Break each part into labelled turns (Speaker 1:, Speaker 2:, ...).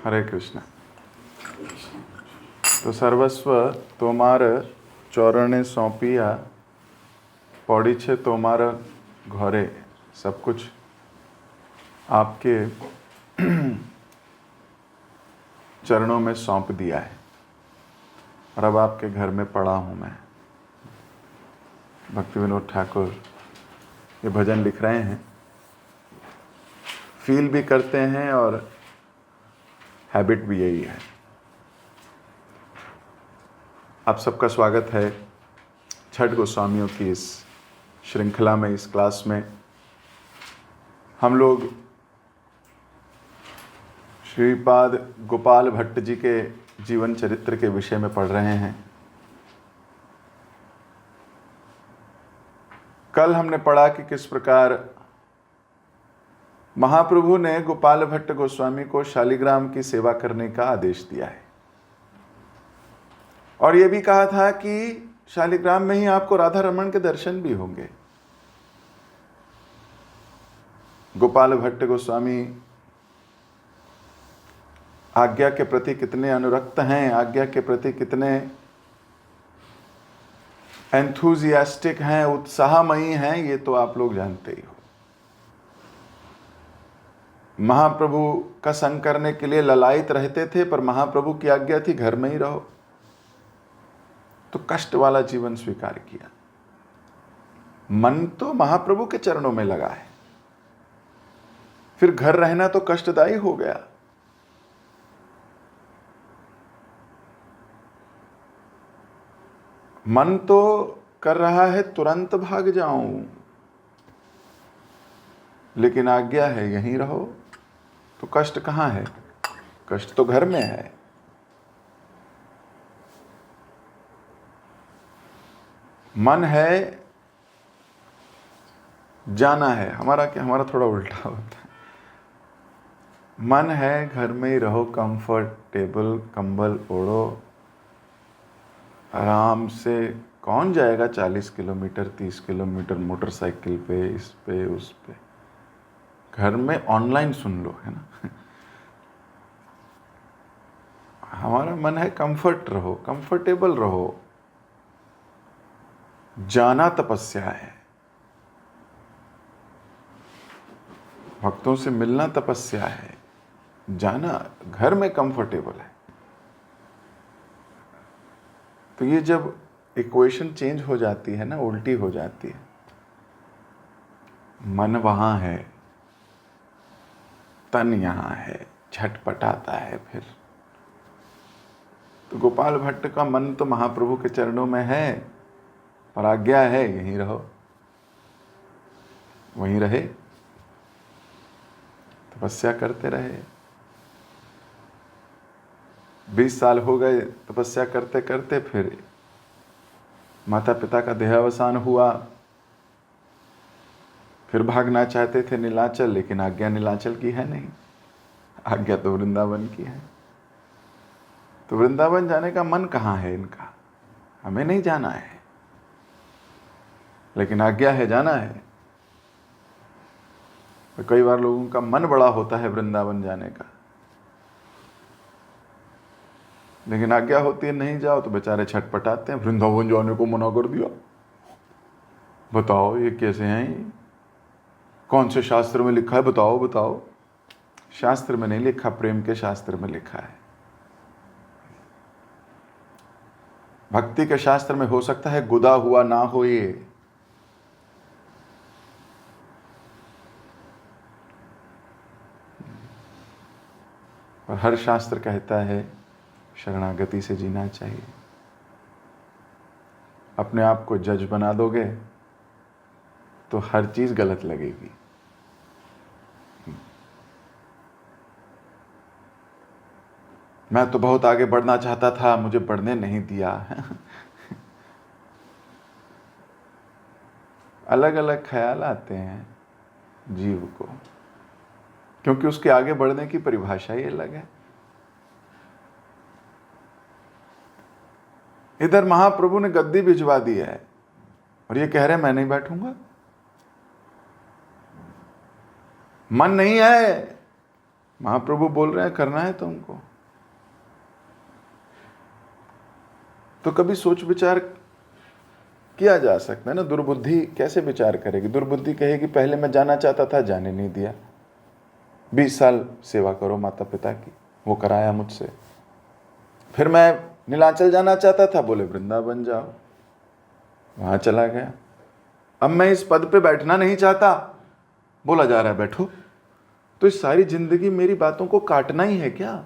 Speaker 1: हरे कृष्ण। तो सर्वस्व तोमार चौरणे सौंपिया, पौड़ी छे तोमार घरे। सब कुछ आपके चरणों में सौंप दिया है और अब आपके घर में पड़ा हूँ मैं। भक्ति विनोद ठाकुर ये भजन लिख रहे हैं, फील भी करते हैं और हैबिट भी यही है। आप सबका स्वागत है छठ गोस्वामियों की इस श्रृंखला में, इस क्लास में। हम लोग श्रीपाद गोपाल भट्ट जी के जीवन चरित्र के विषय में पढ़ रहे हैं। कल हमने पढ़ा कि किस प्रकार महाप्रभु ने गोपाल भट्ट गोस्वामी को शालिग्राम की सेवा करने का आदेश दिया है और यह भी कहा था कि शालिग्राम में ही आपको राधा रमण के दर्शन भी होंगे। गोपाल भट्ट गोस्वामी आज्ञा के प्रति कितने अनुरक्त हैं, आज्ञा के प्रति कितने एंथुजियास्टिक हैं, उत्साहमयी हैं, ये तो आप लोग जानते ही हो। महाप्रभु का संग करने के लिए ललायित रहते थे, पर महाप्रभु की आज्ञा थी घर में ही रहो, तो कष्ट वाला जीवन स्वीकार किया। मन तो महाप्रभु के चरणों में लगा है, फिर घर रहना तो कष्टदायी हो गया। मन तो कर रहा है तुरंत भाग जाऊं, लेकिन आज्ञा है यहीं रहो, तो कष्ट कहां है? कष्ट तो घर में है। मन है जाना है, हमारा क्या, हमारा थोड़ा उल्टा होता है। मन है घर में ही रहो, कंफर्टेबल, कंबल ओढ़ो, आराम से। कौन जाएगा 40 किलोमीटर 30 किलोमीटर मोटरसाइकिल पे, इस पे उस पे। घर में ऑनलाइन सुन लो, है ना। हमारा मन है कंफर्ट रहो, कंफर्टेबल रहो। जाना तपस्या है, भक्तों से मिलना तपस्या है, जाना घर में कंफर्टेबल है। तो ये जब इक्वेशन चेंज हो जाती है ना, उल्टी हो जाती है। मन वहां है, तन यहां है, झटपटाता है फिर। तो गोपाल भट्ट का मन तो महाप्रभु के चरणों में है, पर आज्ञा है यहीं रहो, वहीं रहे, तपस्या करते रहे। 20 साल हो गए तपस्या करते करते, फिर माता पिता का देहावसान हुआ। फिर भागना चाहते थे नीलाचल, लेकिन आज्ञा नीलाचल की है नहीं, आज्ञा तो वृंदावन की है। तो वृंदावन जाने का मन कहाँ है इनका? हमें नहीं जाना है, लेकिन आज्ञा है, जाना है। तो कई बार लोगों का मन बड़ा होता है वृंदावन जाने का, लेकिन आज्ञा होती है नहीं जाओ, तो बेचारे छटपटाते हैं, वृंदावन जाने को मना कर दिया। बताओ ये कैसे हैं, ये कौन से शास्त्र में लिखा है? बताओ बताओ। शास्त्र में नहीं लिखा, प्रेम के शास्त्र में लिखा है। भक्ति के शास्त्र में हो सकता है गुदा हुआ ना हो ये, और हर शास्त्र कहता है शरणागति से जीना चाहिए। अपने आप को जज बना दोगे तो हर चीज गलत लगेगी। मैं तो बहुत आगे बढ़ना चाहता था, मुझे बढ़ने नहीं दिया। अलग अलग ख्याल आते हैं जीव को, क्योंकि उसके आगे बढ़ने की परिभाषा ही अलग है। इधर महाप्रभु ने गद्दी भिजवा दी है और ये कह रहे मैं नहीं बैठूंगा। मन नहीं है, महाप्रभु बोल रहे हैं करना है तुमको। तो कभी सोच विचार किया जा सकता है ना। दुर्बुद्धि कैसे विचार करेगी? दुर्बुद्धि कहेगी पहले मैं जाना चाहता था, जाने नहीं दिया। 20 साल सेवा करो माता पिता की, वो कराया मुझसे। फिर मैं नीलांचल जाना चाहता था, बोले वृंदावन जाओ, वहां चला गया। अब मैं इस पद पे बैठना नहीं चाहता, बोला जा रहा है बैठो। तो इस सारी जिंदगी मेरी बातों को काटना ही है क्या?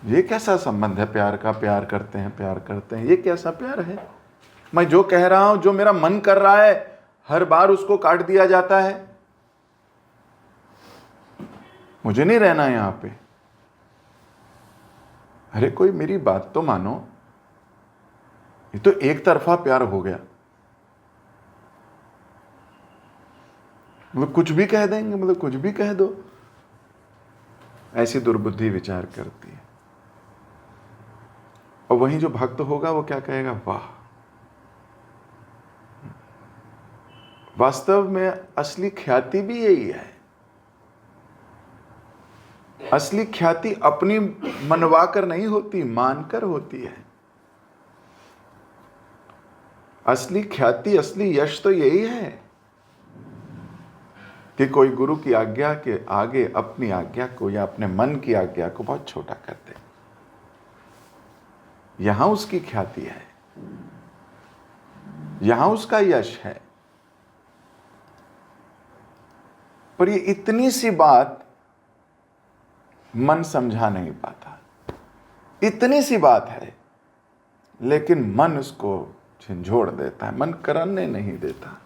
Speaker 1: ये कैसा संबंध है प्यार का? प्यार करते हैं, प्यार करते हैं, ये कैसा प्यार है? मैं जो कह रहा हूं, जो मेरा मन कर रहा है, हर बार उसको काट दिया जाता है। मुझे नहीं रहना यहां पे। अरे कोई मेरी बात तो मानो। ये तो एक तरफा प्यार हो गया। मतलब कुछ भी कह देंगे, मतलब कुछ भी कह दो। ऐसी दुर्बुद्धि विचार करती है। और वहीं जो भक्त होगा वो क्या कहेगा? वाह। वास्तव में असली ख्याति भी यही है। असली ख्याति अपनी मनवाकर नहीं होती, मानकर होती है। असली ख्याति, असली यश तो यही है कि कोई गुरु की आज्ञा के आगे अपनी आज्ञा को या अपने मन की आज्ञा को बहुत छोटा कर दे। यहां उसकी ख्याति है, यहां उसका यश है। पर ये इतनी सी बात मन समझा नहीं पाता। इतनी सी बात है, लेकिन मन उसको झंझोड़ देता है, मन करने नहीं देता।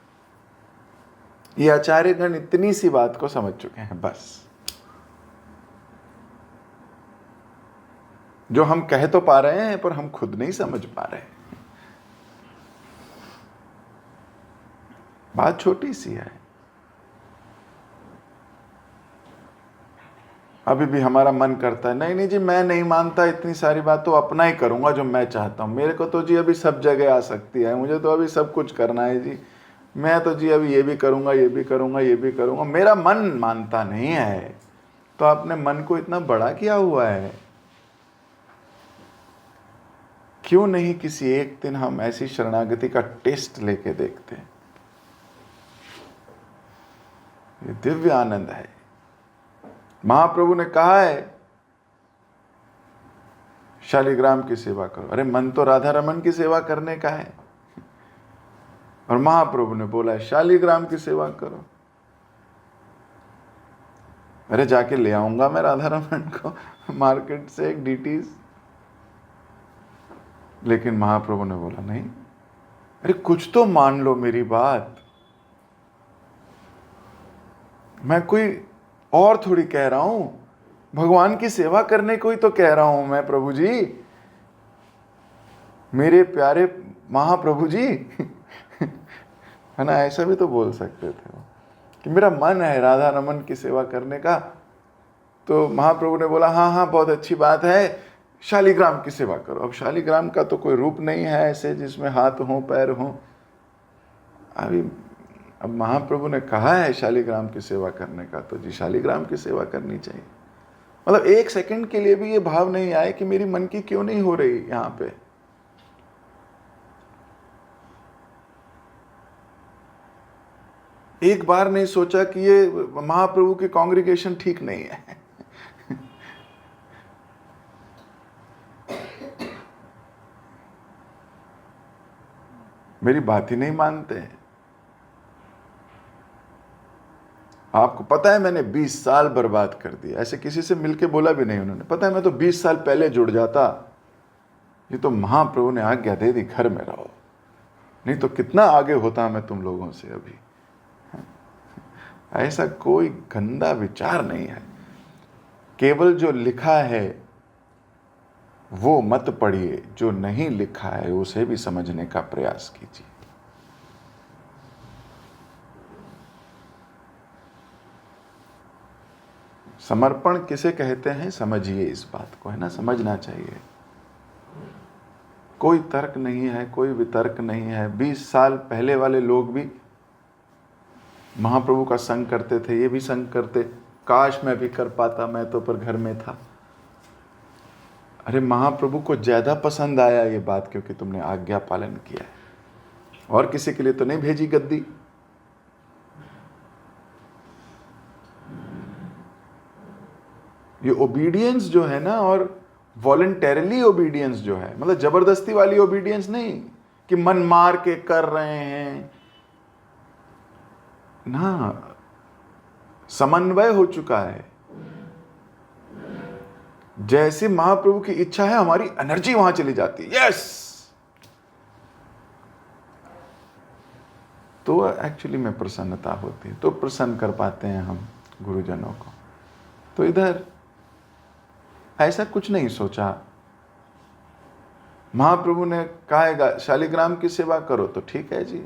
Speaker 1: ये आचार्यगण इतनी सी बात को समझ चुके हैं बस। जो हम कह तो पा रहे हैं, पर हम खुद नहीं समझ पा रहे। बात छोटी सी है। अभी भी हमारा मन करता है, नहीं नहीं जी मैं नहीं मानता इतनी सारी बात, तो अपना ही करूंगा जो मैं चाहता हूं। मेरे को तो जी अभी सब जगह आ सकती है, मुझे तो अभी सब कुछ करना है जी। मैं तो जी अभी ये भी करूंगा, ये भी करूंगा, ये भी करूंगा। मेरा मन मानता नहीं है। तो आपने मन को इतना बड़ा किया हुआ है। क्यों नहीं किसी एक दिन हम ऐसी शरणागति का टेस्ट लेके देखते हैं? ये दिव्य आनंद है। महाप्रभु ने कहा है शालिग्राम की सेवा करो। अरे मन तो राधा रमन की सेवा करने का है, और महाप्रभु ने बोला है शालिग्राम की सेवा करो। अरे जाके ले आऊंगा मैं राधा रमन को मार्केट से एक डीटीज। लेकिन महाप्रभु ने बोला नहीं, अरे कुछ तो मान लो मेरी बात। मैं कोई और थोड़ी कह रहा हूं, भगवान की सेवा करने को ही तो कह रहा हूं मैं प्रभु जी, मेरे प्यारे महाप्रभु जी। है ना? ऐसा भी तो बोल सकते थे वो कि मेरा मन है राधा रमन की सेवा करने का। तो महाप्रभु ने बोला हाँ हाँ बहुत अच्छी बात है, शालिग्राम की सेवा करो। अब शालिग्राम का तो कोई रूप नहीं है ऐसे जिसमें हाथ हो पैर हो। अब महाप्रभु ने कहा है शालिग्राम की सेवा करने का, तो जी शालिग्राम की सेवा करनी चाहिए। मतलब एक सेकंड के लिए भी ये भाव नहीं आए कि मेरी मन की क्यों नहीं हो रही यहां पे। एक बार नहीं सोचा कि ये महाप्रभु की कांग्रीगेशन ठीक नहीं है। मेरी बात ही नहीं मानते हैं। आपको पता है मैंने 20 साल बर्बाद कर दिए। ऐसे किसी से मिलके बोला भी नहीं उन्होंने। पता है मैं तो 20 साल पहले जुड़ जाता। ये तो महाप्रभु ने आज्ञा दे दी घर में रहो, नहीं तो कितना आगे होता मैं तुम लोगों से अभी। ऐसा कोई गंदा विचार नहीं है। केवल जो लिखा है वो मत पढ़िए, जो नहीं लिखा है उसे भी समझने का प्रयास कीजिए। समर्पण किसे कहते हैं समझिए इस बात को, है ना? समझना चाहिए। कोई तर्क नहीं है, कोई वितर्क नहीं है। 20 साल पहले वाले लोग भी महाप्रभु का संग करते थे, ये भी संग करते। काश मैं भी कर पाता, मैं तो पर घर में था। अरे महाप्रभु को ज्यादा पसंद आया ये बात, क्योंकि तुमने आज्ञा पालन किया है, और किसी के लिए तो नहीं भेजी गद्दी। ये ओबीडियंस जो है ना, और वॉलंटरली ओबीडियंस जो है, मतलब जबरदस्ती वाली ओबीडियंस नहीं कि मन मार के कर रहे हैं ना, समन्वय हो चुका है। जैसे महाप्रभु की इच्छा है, हमारी एनर्जी वहां चली जाती है, यस। तो एक्चुअली में प्रसन्नता होती है, तो प्रसन्न कर पाते हैं हम गुरुजनों को। तो इधर ऐसा कुछ नहीं सोचा। महाप्रभु ने कहा शालिग्राम की सेवा करो, तो ठीक है जी।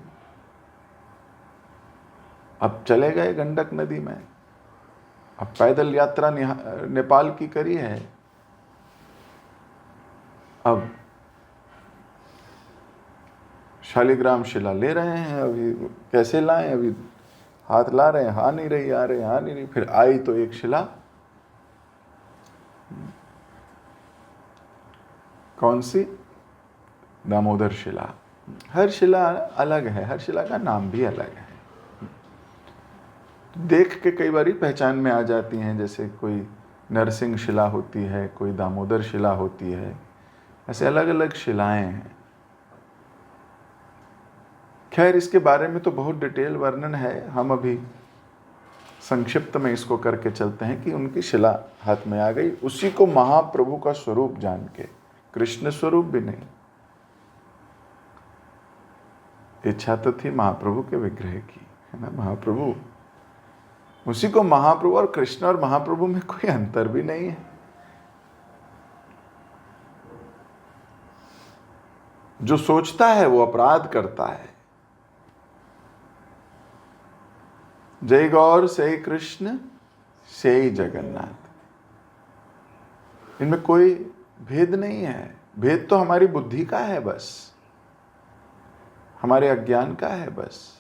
Speaker 1: अब चले गए गंडक नदी में, अब पैदल यात्रा नेपाल की करी है। अब शालिग्राम शिला ले रहे हैं, अभी कैसे लाएं, अभी हाथ ला रहे हैं, हाँ नहीं रही, आ रहे, हाँ नहीं रही। फिर आई तो एक शिला, कौन सी? दामोदर शिला। हर शिला अलग है, हर शिला का नाम भी अलग है। देख के कई बार पहचान में आ जाती हैं, जैसे कोई नरसिंह शिला होती है, कोई दामोदर शिला होती है, ऐसे अलग अलग शिलाएं हैं। खैर, इसके बारे में तो बहुत डिटेल वर्णन है, हम अभी संक्षिप्त में इसको करके चलते हैं कि उनकी शिला हाथ में आ गई, उसी को महाप्रभु का स्वरूप जान के, कृष्ण स्वरूप भी नहीं, इच्छा तो थी महाप्रभु के विग्रह की, है ना, महाप्रभु, उसी को महाप्रभु। और कृष्ण और महाप्रभु में कोई अंतर भी नहीं है। जो सोचता है वो अपराध करता है। जय गौर से कृष्ण से जगन्नाथ, इनमें कोई भेद नहीं है। भेद तो हमारी बुद्धि का है बस, हमारे अज्ञान का है बस।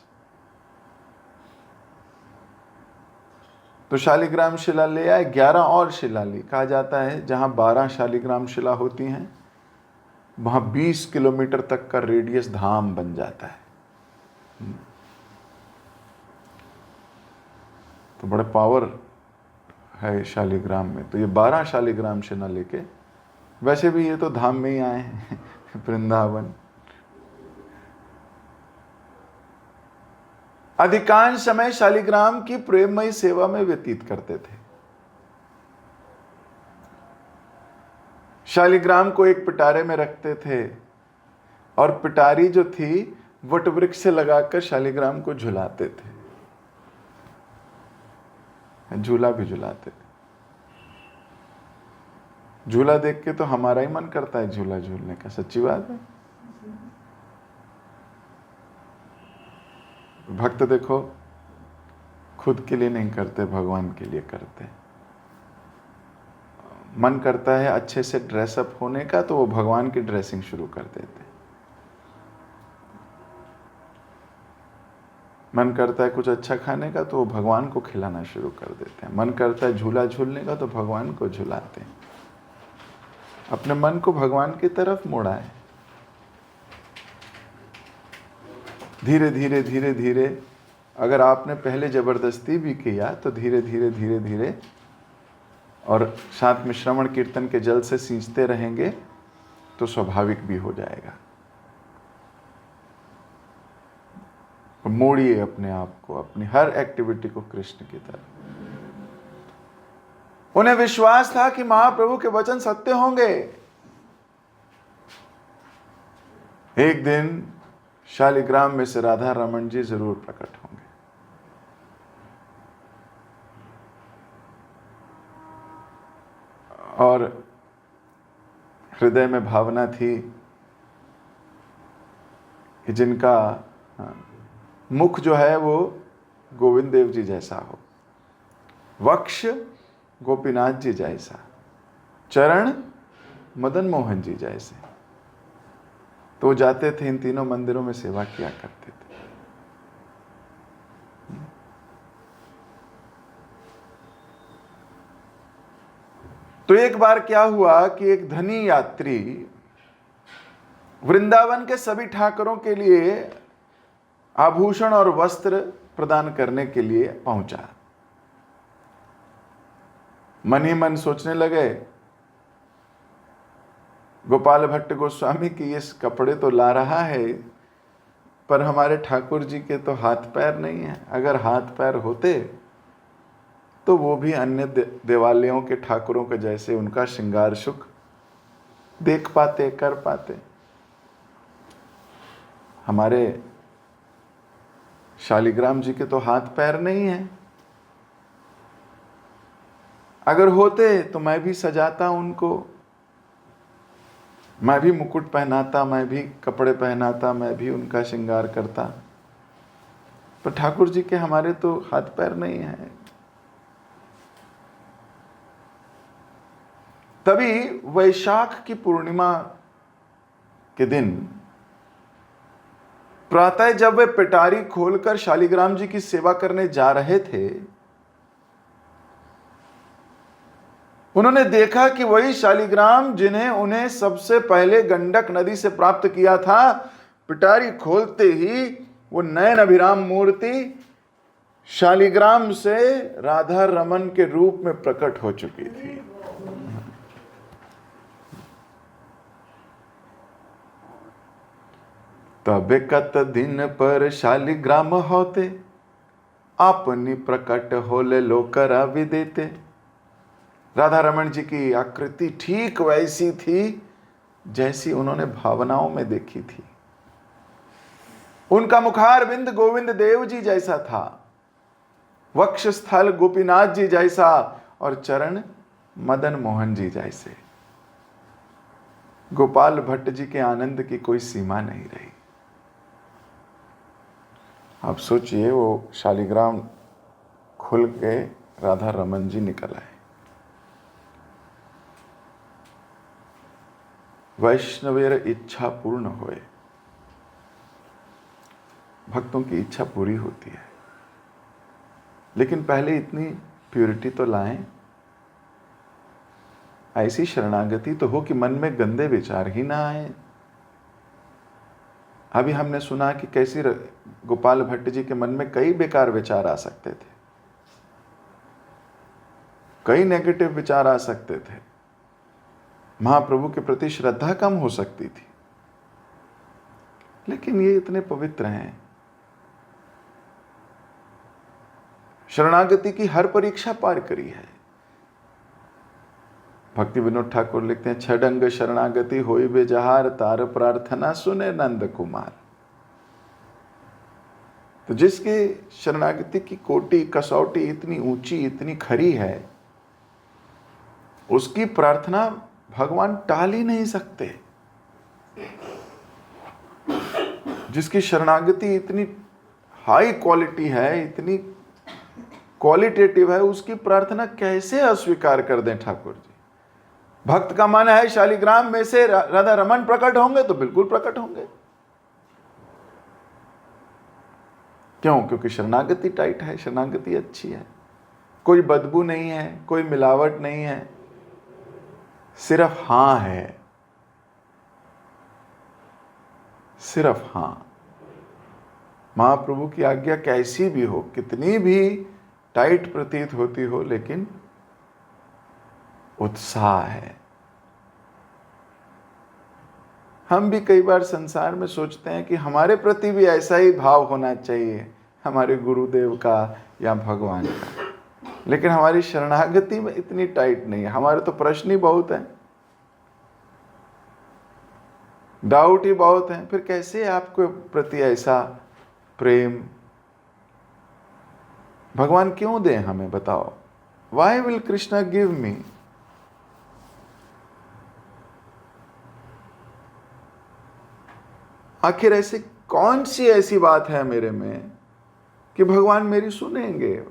Speaker 1: तो शालिग्राम शिला ले आए, 11 और शिला ली। कहा जाता है जहां 12 शालिग्राम शिला होती हैं, वहां 20 किलोमीटर तक का रेडियस धाम बन जाता है। तो बड़े पावर है शालिग्राम में। तो ये 12 शालिग्राम शिला लेके, वैसे भी ये तो धाम में ही आए हैं वृंदावन। अधिकांश समय शालिग्राम की प्रेममयी सेवा में व्यतीत करते थे। शालिग्राम को एक पिटारे में रखते थे, और पिटारी जो थी वट वृक्ष से लगाकर शालिग्राम को झुलाते थे, झूला भी झुलाते थे। झूला देख के तो हमारा ही मन करता है झूला झूलने का, सच्ची बात है। भक्त देखो खुद के लिए नहीं करते, भगवान के लिए करते। मन करता है अच्छे से ड्रेसअप होने का, तो वो भगवान की ड्रेसिंग शुरू कर देते। मन करता है कुछ अच्छा खाने का, तो वो भगवान को खिलाना शुरू कर देते हैं। मन करता है झूला झूलने का, तो भगवान को झुलाते हैं। अपने मन को भगवान की तरफ मोड़ा है। धीरे धीरे धीरे धीरे, अगर आपने पहले जबरदस्ती भी किया, तो धीरे धीरे धीरे धीरे, और साथ में श्रवण कीर्तन के जल से सींचते रहेंगे, तो स्वाभाविक भी हो जाएगा। मोड़िए अपने आप को, अपनी हर एक्टिविटी को कृष्ण की तरफ। उन्हें विश्वास था कि महाप्रभु के वचन सत्य होंगे। एक दिन शालिग्राम में से राधा रमन जी जरूर प्रकट होंगे। और हृदय में भावना थी कि जिनका मुख जो है वो गोविंद देव जी जैसा हो, वक्ष गोपीनाथ जी जैसा, चरण मदन मोहन जी जैसे। तो वो जाते थे इन तीनों मंदिरों में सेवा किया करते थे। तो एक बार क्या हुआ कि एक धनी यात्री वृंदावन के सभी ठाकुरों के लिए आभूषण और वस्त्र प्रदान करने के लिए पहुंचा। मन ही मन सोचने लगे, गोपाल भट्ट गोस्वामी की इस कपड़े तो ला रहा है, पर हमारे ठाकुर जी के तो हाथ पैर नहीं है। अगर हाथ पैर होते तो वो भी अन्य देवालयों के ठाकुरों के जैसे उनका श्रृंगार सुख देख पाते, कर पाते। हमारे शालिग्राम जी के तो हाथ पैर नहीं है। अगर होते तो मैं भी सजाता उनको, मैं भी मुकुट पहनाता, मैं भी कपड़े पहनाता, मैं भी उनका श्रृंगार करता। पर ठाकुर जी के हमारे तो हाथ पैर नहीं है। तभी वैशाख की पूर्णिमा के दिन प्रातः जब वे पिटारी खोलकर शालिग्राम जी की सेवा करने जा रहे थे, उन्होंने देखा कि वही शालिग्राम जिन्हें उन्हें सबसे पहले गंडक नदी से प्राप्त किया था, पिटारी खोलते ही वो नयन अभिराम मूर्ति शालिग्राम से राधा रमन के रूप में प्रकट हो चुकी थी। तबे कत दिन पर शालिग्राम होते, अपनी प्रकट होले लोकरा विदेते। राधा रमन जी की आकृति ठीक वैसी थी जैसी उन्होंने भावनाओं में देखी थी। उनका मुखार बिंद गोविंद देव जी जैसा था, वक्ष स्थल गोपीनाथ जी जैसा और चरण मदन मोहन जी जैसे। गोपाल भट्ट जी के आनंद की कोई सीमा नहीं रही। आप सोचिए, वो शालिग्राम खुल के राधा रमन जी निकल आए। वैष्णवेर इच्छा पूर्ण होए। भक्तों की इच्छा पूरी होती है, लेकिन पहले इतनी प्योरिटी तो लाएं। ऐसी शरणागति तो हो कि मन में गंदे विचार ही ना आए। अभी हमने सुना कि कैसी गोपाल भट्ट जी के मन में कई बेकार विचार आ सकते थे, कई नेगेटिव विचार आ सकते थे, महाप्रभु के प्रति श्रद्धा कम हो सकती थी, लेकिन ये इतने पवित्र हैं। शरणागति की हर परीक्षा पार करी है। भक्ति विनोद ठाकुर लिखते हैं, छडंग शरणागति होई बेजहार, तार प्रार्थना सुने नंद कुमार। तो जिसके शरणागति की कोटि कसौटी इतनी ऊंची, इतनी खरी है, उसकी प्रार्थना भगवान टाल ही नहीं सकते। जिसकी शरणागति इतनी हाई क्वालिटी है, इतनी क्वालिटेटिव है, उसकी प्रार्थना कैसे अस्वीकार कर दें ठाकुर जी। भक्त का मन है शालिग्राम में से राधा रमन प्रकट होंगे तो बिल्कुल प्रकट होंगे। क्यों? क्योंकि शरणागति टाइट है, शरणागति अच्छी है, कोई बदबू नहीं है, कोई मिलावट नहीं है, सिर्फ हां है, सिर्फ हां। महाप्रभु की आज्ञा कैसी भी हो, कितनी भी टाइट प्रतीत होती हो, लेकिन उत्साह है। हम भी कई बार संसार में सोचते हैं कि हमारे प्रति भी ऐसा ही भाव होना चाहिए, हमारे गुरुदेव का या भगवान का, लेकिन हमारी शरणागति में इतनी टाइट नहीं है। हमारे तो प्रश्न ही बहुत हैं, डाउट ही बहुत हैं। फिर कैसे आपके प्रति ऐसा प्रेम भगवान क्यों दें हमें, बताओ। Why will Krishna give me? आखिर ऐसी कौन सी ऐसी बात है मेरे में कि भगवान मेरी सुनेंगे?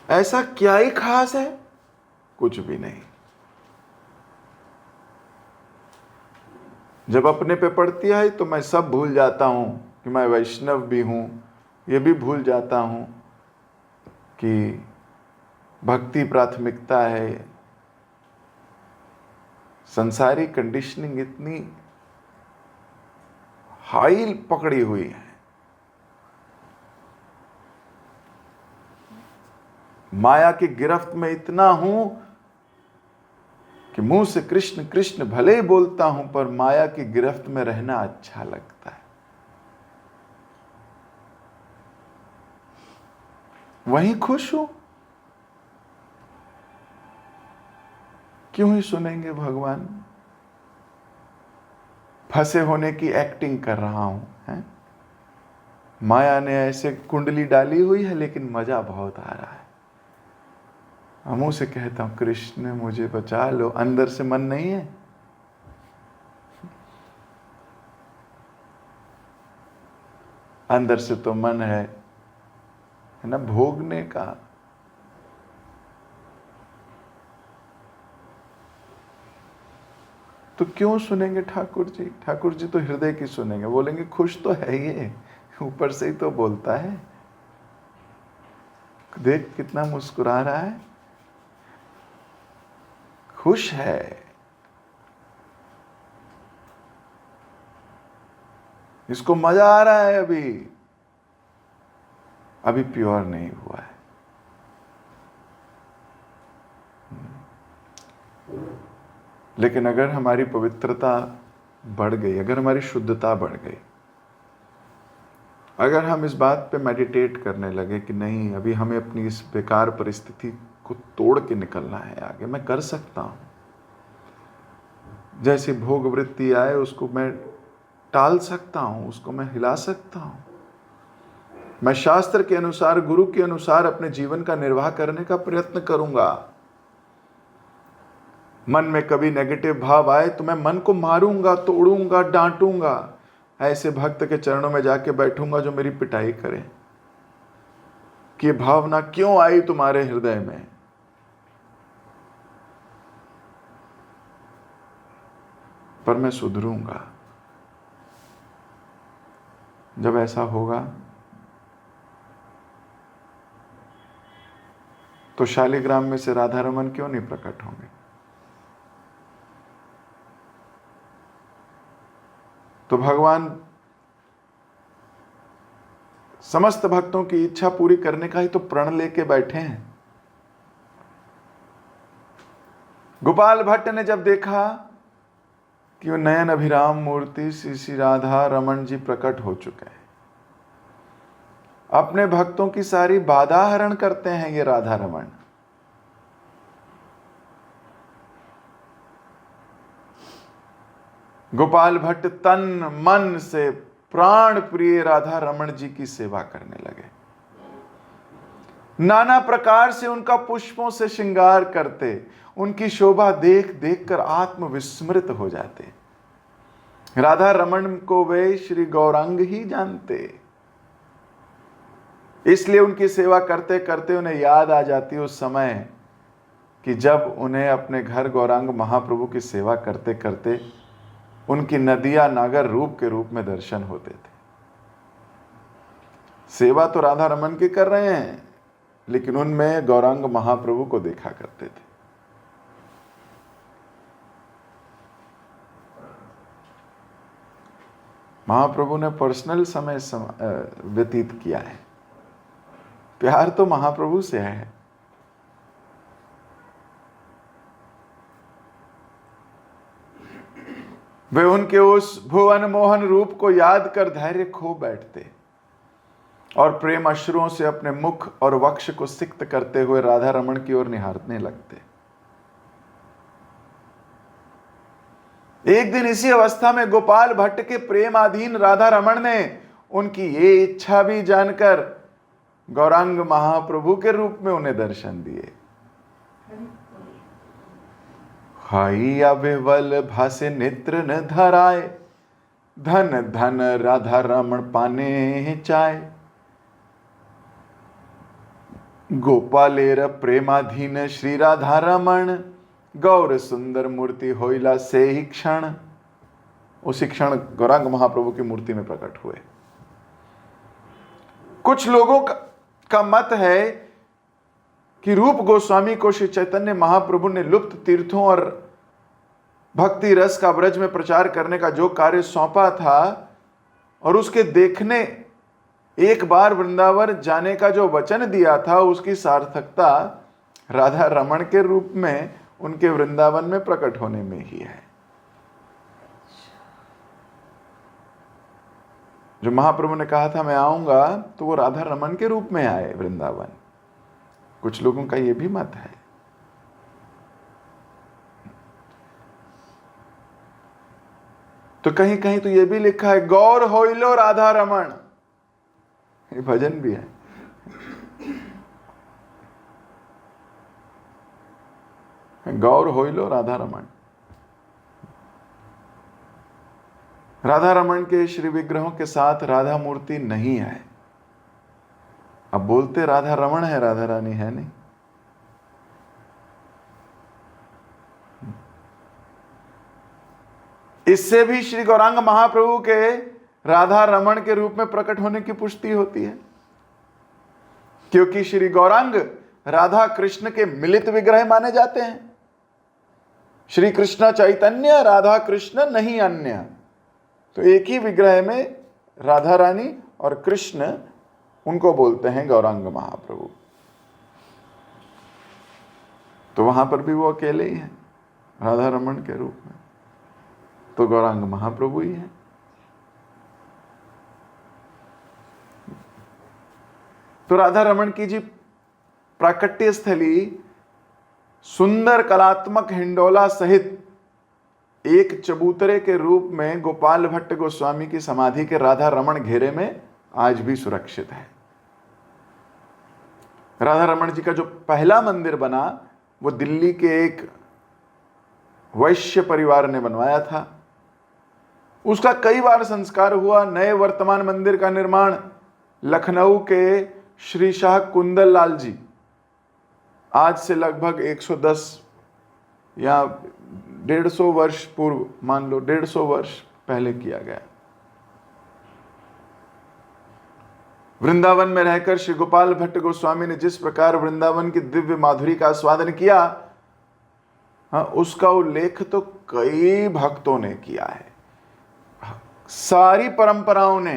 Speaker 1: ऐसा क्या ही खास है? कुछ भी नहीं। जब अपने पे पड़ती है तो मैं सब भूल जाता हूं कि मैं वैष्णव भी हूं, ये भी भूल जाता हूं कि भक्ति प्राथमिकता है। संसारी कंडीशनिंग इतनी हाई पकड़ी हुई है। माया की गिरफ्त में इतना हूं कि मुंह से कृष्ण कृष्ण भले ही बोलता हूं, पर माया की गिरफ्त में रहना अच्छा लगता है। वहीं खुश हूं। क्यों ही सुनेंगे भगवान? फंसे होने की एक्टिंग कर रहा हूं, है? माया ने ऐसे कुंडली डाली हुई है, लेकिन मजा बहुत आ रहा है। मुंह से कहता हूं कृष्ण मुझे बचा लो, अंदर से मन नहीं है। अंदर से तो मन है ना भोगने का। तो क्यों सुनेंगे ठाकुर जी? ठाकुर जी तो हृदय की सुनेंगे। बोलेंगे खुश तो है ये, ऊपर से ही तो बोलता है, देख कितना मुस्कुरा रहा है, खुश है। इसको मजा आ रहा है। अभी प्योर नहीं हुआ है। लेकिन अगर हमारी पवित्रता बढ़ गई, अगर हमारी शुद्धता बढ़ गई, अगर हम इस बात पे मेडिटेट करने लगे कि नहीं, अभी हमें अपनी इस बेकार परिस्थिति को तोड़ के निकलना है आगे, मैं कर सकता हूं। जैसे भोग वृत्ति आए उसको मैं टाल सकता हूं, उसको मैं हिला सकता हूं। मैं शास्त्र के अनुसार, गुरु के अनुसार अपने जीवन का निर्वाह करने का प्रयत्न करूंगा। मन में कभी नेगेटिव भाव आए तो मैं मन को मारूंगा, तोड़ूंगा, डांटूंगा। ऐसे भक्त के चरणों में जाके बैठूंगा जो मेरी पिटाई करे कि भावना क्यों आई तुम्हारे हृदय में। पर मैं सुधरूंगा। जब ऐसा होगा तो शालिग्राम में से राधा रमन क्यों नहीं प्रकट होंगे? तो भगवान समस्त भक्तों की इच्छा पूरी करने का ही तो प्रण लेके बैठे हैं। गोपाल भट्ट ने जब देखा कि वो नयन अभिराम मूर्ति श्री श्री राधा रमन जी प्रकट हो चुके हैं, अपने भक्तों की सारी बाधा हरण करते हैं ये राधा रमन। गोपाल भट्ट तन मन से प्राण प्रिय राधा रमन जी की सेवा करने लगे। नाना प्रकार से उनका पुष्पों से श्रृंगार करते, उनकी शोभा देख देख कर आत्मविस्मृत हो जाते। राधा रमन को वे श्री गौरांग ही जानते, इसलिए उनकी सेवा करते करते उन्हें याद आ जाती उस समय कि जब उन्हें अपने घर गौरांग महाप्रभु की सेवा करते करते उनकी नदिया नागर रूप के रूप में दर्शन होते थे। सेवा तो राधा रमन की कर रहे हैं, लेकिन उनमें गौरांग महाप्रभु को देखा करते थे। महाप्रभु ने पर्सनल समय व्यतीत किया है। प्यार तो महाप्रभु से है। वे उनके उस भुवन मोहन रूप को याद कर धैर्य खो बैठते और प्रेम अश्रुओं से अपने मुख और वक्ष को सिक्त करते हुए राधा रमन की ओर निहारने लगते। एक दिन इसी अवस्था में गोपाल भट्ट के प्रेमाधीन राधा रमन ने उनकी ये इच्छा भी जानकर गौरांग महाप्रभु के रूप में उन्हें दर्शन दिए। हाई अविवल भासे नेत्र न धराए, धन धन राधा रमन पाने चाय। गोपालेर प्रेमाधीन श्री राधा रमन, गौर सुंदर मूर्ति होइला से ही क्षण। उसी क्षण गौरांग महाप्रभु की मूर्ति में प्रकट हुए। कुछ लोगों का मत है कि रूप गोस्वामी को श्री चैतन्य महाप्रभु ने लुप्त तीर्थों और भक्ति रस का ब्रज में प्रचार करने का जो कार्य सौंपा था और उसके देखने एक बार वृंदावन जाने का जो वचन दिया था, उसकी सार्थकता राधा रमण के रूप में उनके वृंदावन में प्रकट होने में ही है। जो महाप्रभु ने कहा था मैं आऊंगा, तो वो राधा रमण के रूप में आए वृंदावन। कुछ लोगों का यह भी मत है। तो कहीं कहीं तो यह भी लिखा है गौर होइलो राधा रमण, ये भजन भी है। गौर होइलो राधा रमण। राधा रमण के श्री विग्रहों के साथ राधा मूर्ति नहीं है। अब बोलते राधा रमण है, राधा रानी है नहीं। इससे भी श्री गौरांग महाप्रभु के राधा रमण के रूप में प्रकट होने की पुष्टि होती है, क्योंकि श्री गौरांग राधा कृष्ण के मिलित विग्रह माने जाते हैं। श्री कृष्ण चैतन्य, राधा कृष्ण नहीं अन्य। तो एक ही विग्रह में राधा रानी और कृष्ण, उनको बोलते हैं गौरांग महाप्रभु। तो वहां पर भी वो अकेले ही हैं राधा रमण के रूप में, तो गौरांग महाप्रभु ही है। तो राधा रमण की जी प्राकट्य स्थली सुंदर कलात्मक हिंडोला सहित एक चबूतरे के रूप में गोपाल भट्ट गोस्वामी की समाधि के राधा रमण घेरे में आज भी सुरक्षित है। राधा रमण जी का जो पहला मंदिर बना, वो दिल्ली के एक वैश्य परिवार ने बनवाया था। उसका कई बार संस्कार हुआ। नए वर्तमान मंदिर का निर्माण लखनऊ के श्री शाह कुंदन लाल जी आज से लगभग 110 या 150 वर्ष पूर्व, मान लो 150 वर्ष पहले किया गया। वृंदावन में रहकर श्री गोपाल भट्ट गोस्वामी ने जिस प्रकार वृंदावन की दिव्य माधुरी का आस्वादन किया, उसका उल्लेख तो कई भक्तों ने किया है। सारी परंपराओं ने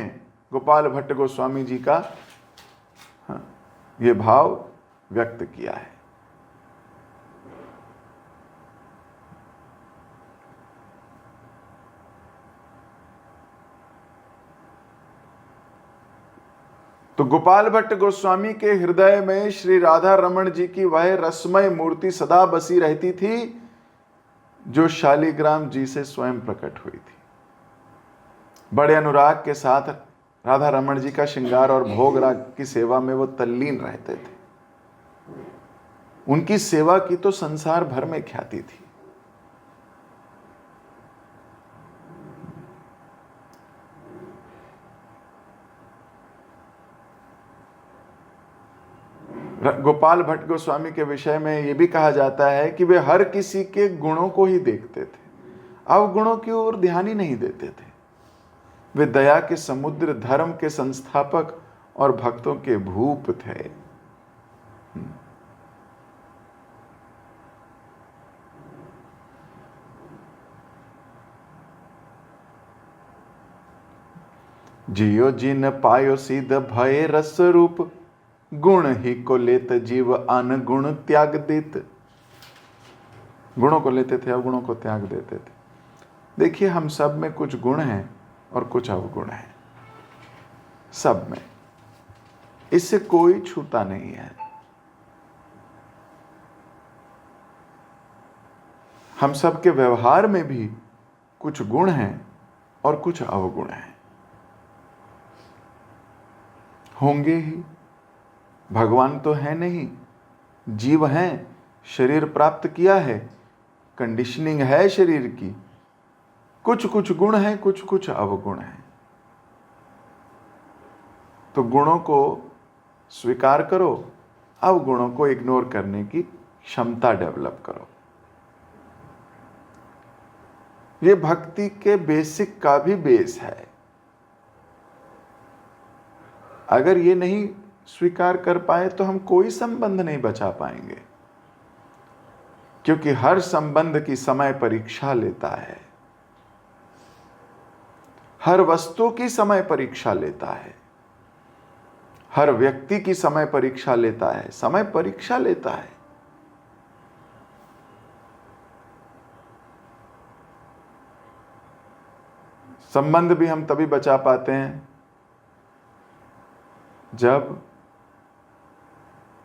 Speaker 1: गोपाल भट्ट गोस्वामी जी का यह भाव व्यक्त किया है। तो गोपाल भट्ट गोस्वामी के हृदय में श्री राधा रमण जी की वह रसमय मूर्ति सदा बसी रहती थी, जो शालिग्राम जी से स्वयं प्रकट हुई थी। बड़े अनुराग के साथ राधा रमण जी का श्रृंगार और भोग राग की सेवा में वो तल्लीन रहते थे। उनकी सेवा की तो संसार भर में ख्याति थी। गोपाल भट्ट गोस्वामी के विषय में यह भी कहा जाता है कि वे हर किसी के गुणों को ही देखते थे, अवगुणों की ओर ध्यान ही नहीं देते थे। वे दया के समुद्र, धर्म के संस्थापक और भक्तों के भूप थे। जियो जिन पायो सिद्ध भय रस रूप, गुण ही को लेत जीव अन गुण त्याग देत। गुणों को लेते थे, अवगुणों को त्याग देते थे। देखिए, हम सब में कुछ गुण हैं और कुछ अवगुण हैं, सब में। इससे कोई छूता नहीं है। हम सब के व्यवहार में भी कुछ गुण हैं और कुछ अवगुण हैं, होंगे ही। भगवान तो है नहीं, जीव हैं, शरीर प्राप्त किया है, कंडीशनिंग है शरीर की। कुछ कुछ गुण हैं, कुछ कुछ अवगुण हैं। तो गुणों को स्वीकार करो, अवगुणों को इग्नोर करने की क्षमता डेवलप करो। ये भक्ति के बेसिक का भी बेस है। अगर ये नहीं स्वीकार कर पाए तो हम कोई संबंध नहीं बचा पाएंगे, क्योंकि हर संबंध की समय परीक्षा लेता है, हर वस्तु की समय परीक्षा लेता है, हर व्यक्ति की समय परीक्षा लेता है, समय परीक्षा लेता है। संबंध भी हम तभी बचा पाते हैं जब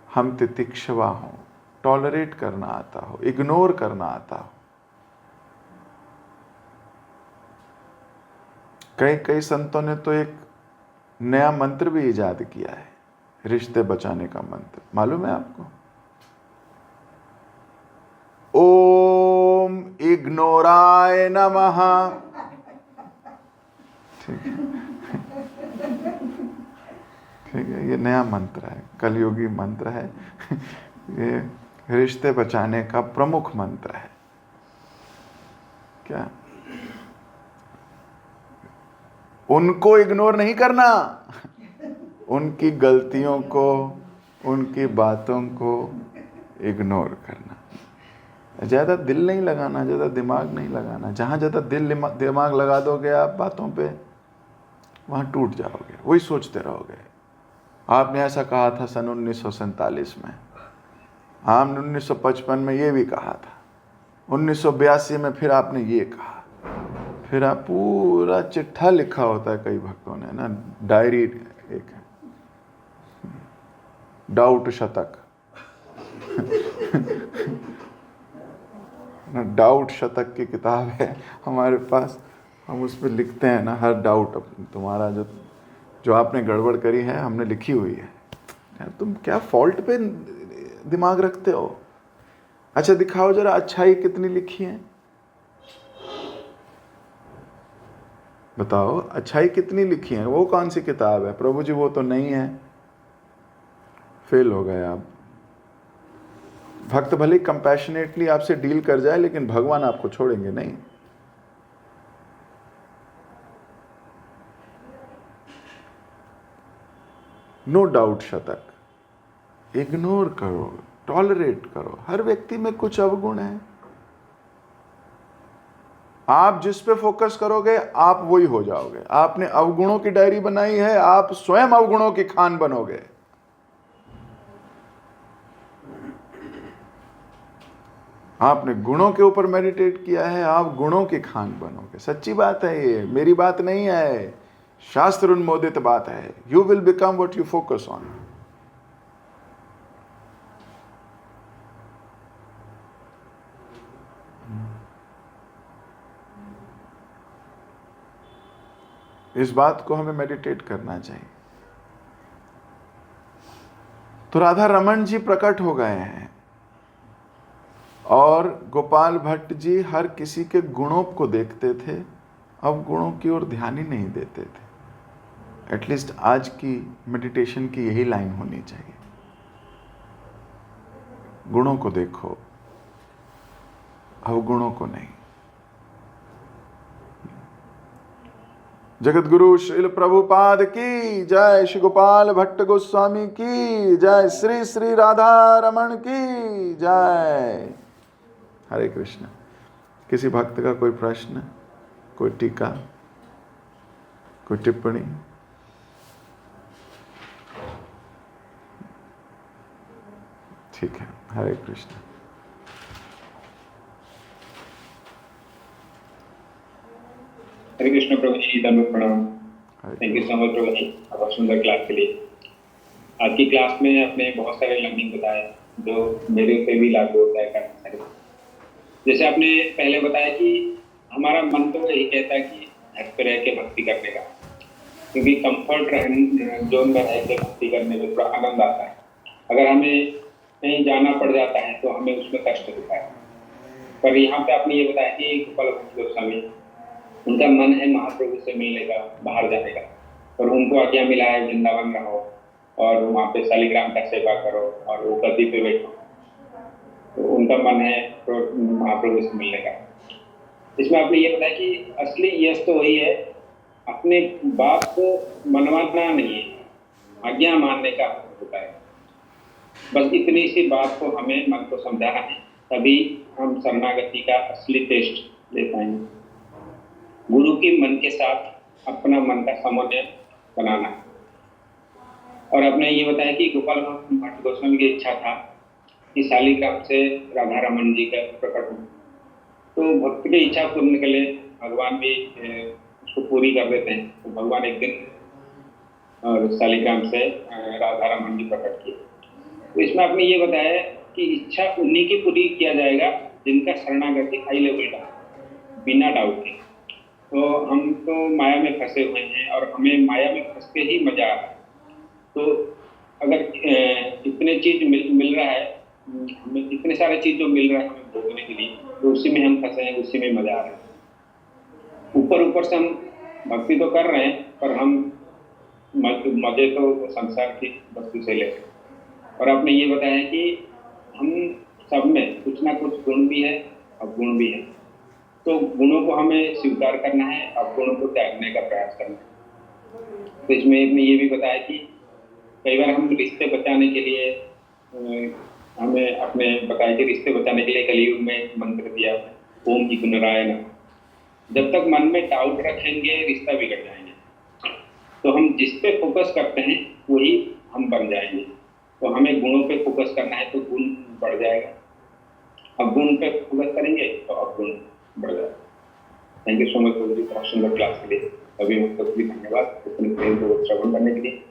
Speaker 1: हम तितिक्षवा हों, टॉलरेट करना आता हो, इग्नोर करना आता हो। कई संतों ने तो एक नया मंत्र भी इजाद किया है, रिश्ते बचाने का मंत्र। मालूम है आपको? ओम इग्नोराय नमः। ठीक है, ठीक है, ये नया मंत्र है, कलयुगी मंत्र है। ये रिश्ते बचाने का प्रमुख मंत्र है। क्या? उनको इग्नोर नहीं करना, उनकी गलतियों को, उनकी बातों को इग्नोर करना। ज़्यादा दिल नहीं लगाना, ज़्यादा दिमाग नहीं लगाना। जहाँ ज़्यादा दिमाग लगा दोगे आप बातों पे, वहाँ टूट जाओगे, वही सोचते रहोगे। आपने ऐसा कहा था सन 1947 में, आपने 1955 में ये भी कहा था, 1982 में फिर आपने ये कहा। फिर आप पूरा चिट्ठा लिखा होता है कई भक्तों ने ना, डायरी एक है, डाउट शतक। ना डाउट शतक की किताब है हमारे पास, हम उस पर लिखते हैं ना हर डाउट तुम्हारा जो आपने गड़बड़ करी है हमने लिखी हुई है। यार तुम क्या फॉल्ट पे दिमाग रखते हो? अच्छा दिखाओ जरा अच्छाई कितनी लिखी है, बताओ अच्छाई कितनी लिखी है। वो कौन सी किताब है? प्रभु जी वो तो नहीं है, फेल हो गए आप। भक्त भले कंपैशनेटली आपसे डील कर जाए, लेकिन भगवान आपको छोड़ेंगे नहीं। नो डाउट शतक, इग्नोर करो, टॉलरेट करो। हर व्यक्ति में कुछ अवगुण है, आप जिस पे फोकस करोगे आप वही हो जाओगे। आपने अवगुणों की डायरी बनाई है, आप स्वयं अवगुणों की खान बनोगे। आपने गुणों के ऊपर मेडिटेट किया है, आप गुणों की खान बनोगे। सच्ची बात है, ये मेरी बात नहीं है, शास्त्र अनुमोदित बात है। You will become what you focus on. इस बात को हमें मेडिटेट करना चाहिए। तो राधा रमन जी प्रकट हो गए हैं और गोपाल भट्ट जी हर किसी के गुणों को देखते थे, अब गुणों की ओर ध्यान ही नहीं देते थे। एटलीस्ट आज की मेडिटेशन की यही लाइन होनी चाहिए, गुणों को देखो, अवगुणों को नहीं। जगत गुरु श्रील प्रभुपाद की जय, श्री गोपाल भट्ट गोस्वामी की जय, श्री श्री राधा रमन की जय। हरे कृष्ण। किसी भक्त का कोई प्रश्न, कोई टीका, कोई टिप्पणी? ठीक है, हरे कृष्ण।
Speaker 2: हरे कृष्ण प्रभु जी, दंडवत प्रणाम। थैंक यू सो मच प्रभु जी, बहुत सुंदर क्लास के लिए। आज की क्लास में आपने बहुत सारे लर्निंग बताए जो मेरे पे भी लागू होता है काफी सारे। जैसे आपने पहले बताया कि हमारा मन तो यही कहता है कि घर पे रह के भक्ति करने का, क्योंकि कंफर्ट जोन में रह के भक्ति करने में थोड़ा आनंद आता है। अगर हमें कहीं जाना पड़ जाता है तो हमें उसमें कष्ट होता है। पर यहाँ पे आपने ये बताया कि गोपाल भट्ट गोस्वामी, उनका मन है महाप्रभु से मिलने का, बाहर जाने का, और उनको आज्ञा मिला है वृंदावन रहो और वहाँ पे शालिग्राम का सेवा करो और वो गद्दी पे बैठो। तो उनका मन है तो महाप्रभु से मिलने का। इसमें आपने ये बताया कि असली यश तो वही है, अपने बाप को मनवाना नहीं है, आज्ञा मानने का होता है। बस इतनी सी बात को हमें मन को समझाना है, तभी हम शरणागति का असली टेस्ट ले पाएंगे। गुरु की मन के साथ अपना मन का समन्वय बनाना है। और आपने ये बताया कि गोपाल भट्ट गोस्वामी की इच्छा था कि शालिग्राम से राधा रमन जी का प्रकट हो, तो भक्त की इच्छा पूर्ण के लिए भगवान भी उसको पूरी कर देते हैं। तो भगवान एक दिन और शालिग्राम से राधा रमन जी प्रकट किए। तो इसमें आपने ये बताया कि इच्छा उन्हीं की पूरी किया जाएगा जिनका शरणागति हाई लेवल का, बिना डाउट के। तो हम तो माया में फंसे हुए हैं और हमें माया में फंस के ही मजा आ रहा है। तो अगर इतने चीज मिल रहा है, हमें इतने सारे चीज जो मिल रहा है हमें भोगने के लिए, तो उसी में हम फंसे हैं, उसी में मजा आ रहा है। ऊपर से हम भक्ति तो कर रहे हैं, पर हम मजे तो संसार की वस्तु से ले रहे हैं। और आपने ये बताया कि हम सब में कुछ ना कुछ गुण भी है, अवगुण भी है। तो गुणों को हमें स्वीकार करना है, अवगुणों को त्यागने का प्रयास करना है। तो इसमें ये भी बताया कि कई बार हम रिश्ते बचाने के लिए हमें अपने बताया कि रिश्ते बचाने के लिए कलयुग में मंत्र दिया ओम जी पुनराय नमः। जब तक मन में डाउट रखेंगे रिश्ता बिगड़ जाएंगे। तो हम जिस पे फोकस करते हैं वही हम बन जाएंगे। तो हमें गुणों पे फोकस करना है तो गुण बढ़ जाएगा, अब गुण पे फोकस करेंगे तो अब गुण बढ़ जाएगा। थैंक यू सो मच प्रभु जी, बहुत सुंदर क्लास के लिए। अभी हम सबको भी धन्यवाद अपने प्रेम को श्रवण करने के लिए।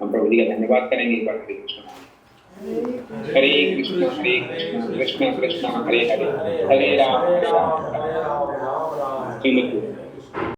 Speaker 2: हम प्रभु जी का धन्यवाद करेंगे एक बार। हरे कृष्ण कृष्ण कृष्ण हरे हरे, हरे राम श्रीमती